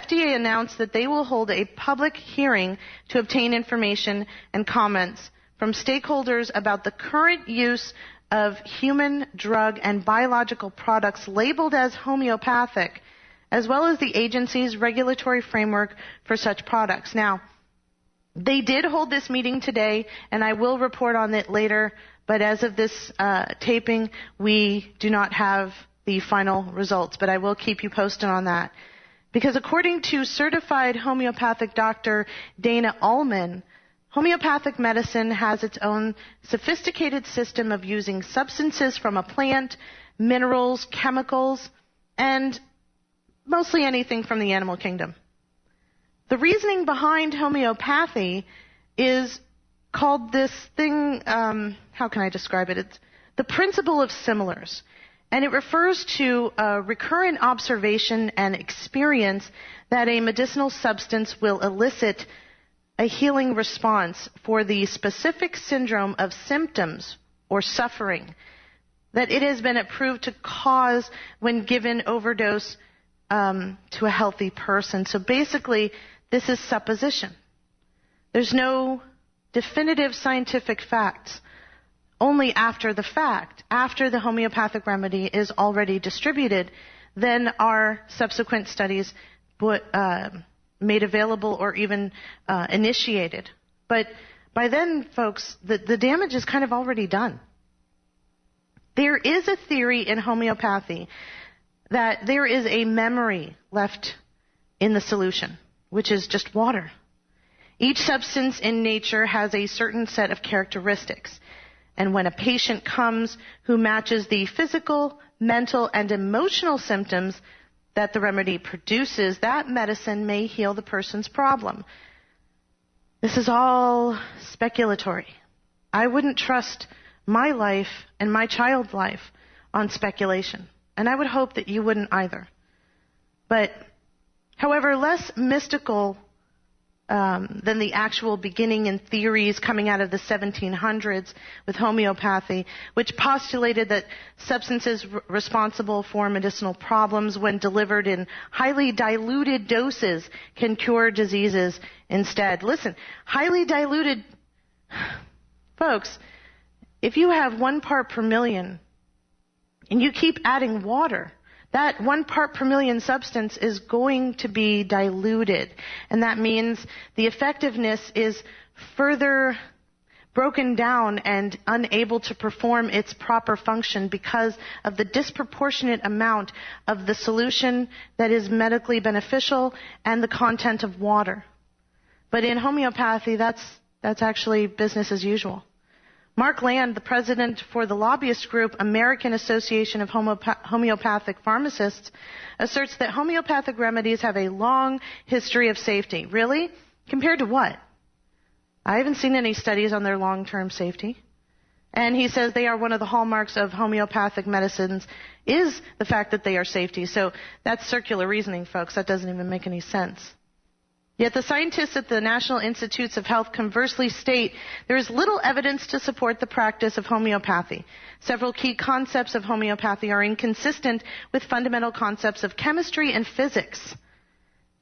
FDA announced that they will hold a public hearing to obtain information and comments from stakeholders about the current use of human drug and biological products labeled as homeopathic, as well as the agency's regulatory framework for such products. Now, they did hold this meeting today, and I will report on it later, but as of this taping, we do not have the final results, but I will keep you posted on that. Because according to certified homeopathic doctor Dana Ullman, homeopathic medicine has its own sophisticated system of using substances from a plant, minerals, chemicals, and mostly anything from the animal kingdom. The reasoning behind homeopathy is called this thing, how can I describe it? It's the principle of similars. And it refers to a recurrent observation and experience that a medicinal substance will elicit a healing response for the specific syndrome of symptoms or suffering that it has been approved to cause when given overdose to a healthy person. So basically, this is supposition. There's no definitive scientific facts. Only after the fact, after the homeopathic remedy is already distributed, then are subsequent studies made available or even initiated. But by then, folks, the damage is kind of already done. There is a theory in homeopathy that there is a memory left in the solution, which is just water. Each substance in nature has a certain set of characteristics. And when a patient comes who matches the physical, mental, and emotional symptoms that the remedy produces, that medicine may heal the person's problem. This is all speculatory. I wouldn't trust my life and my child's life on speculation. And I would hope that you wouldn't either. But, however, less mystical than the actual beginning in theories coming out of the 1700s with homeopathy, which postulated that substances responsible for medicinal problems when delivered in highly diluted doses can cure diseases instead. Listen, highly diluted, folks, if you have 1 part per million and you keep adding water, that 1 part per million substance is going to be diluted. And that means the effectiveness is further broken down and unable to perform its proper function because of the disproportionate amount of the solution that is medically beneficial and the content of water. But in homeopathy, that's actually business as usual. Mark Land, the president for the lobbyist group American Association of Homeopathic Pharmacists, asserts that homeopathic remedies have a long history of safety. Really? Compared to what? I haven't seen any studies on their long-term safety. And he says they are one of the hallmarks of homeopathic medicines is the fact that they are safety. So that's circular reasoning, folks. That doesn't even make any sense. Yet the scientists at the National Institutes of Health conversely state there is little evidence to support the practice of homeopathy. Several key concepts of homeopathy are inconsistent with fundamental concepts of chemistry and physics.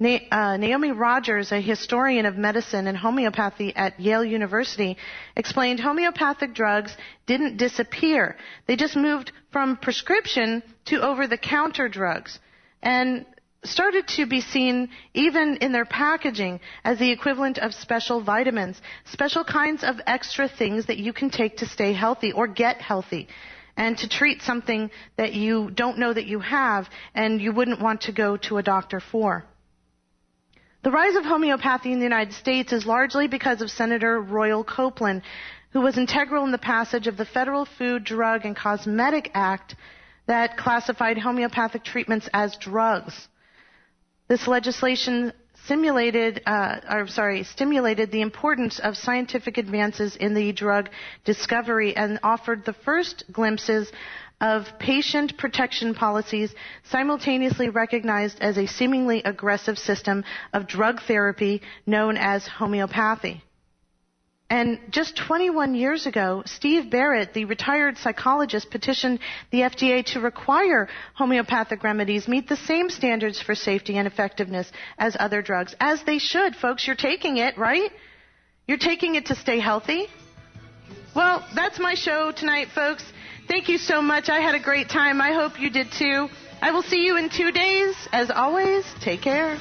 Naomi Rogers, a historian of medicine and homeopathy at Yale University, explained homeopathic drugs didn't disappear. They just moved from prescription to over-the-counter drugs. And started to be seen even in their packaging as the equivalent of special vitamins, special kinds of extra things that you can take to stay healthy or get healthy and to treat something that you don't know that you have and you wouldn't want to go to a doctor for. The rise of homeopathy in the United States is largely because of Senator Royal Copeland, who was integral in the passage of the Federal Food, Drug, and Cosmetic Act that classified homeopathic treatments as drugs. This legislation stimulated the importance of scientific advances in the drug discovery and offered the first glimpses of patient protection policies simultaneously recognized as a seemingly aggressive system of drug therapy known as homeopathy. And just 21 years ago, Steve Barrett, the retired psychologist, petitioned the FDA to require homeopathic remedies meet the same standards for safety and effectiveness as other drugs, as they should. Folks, you're taking it, right? You're taking it to stay healthy. Well, that's my show tonight, folks. Thank you so much. I had a great time. I hope you did too. I will see you in 2 days. As always, take care.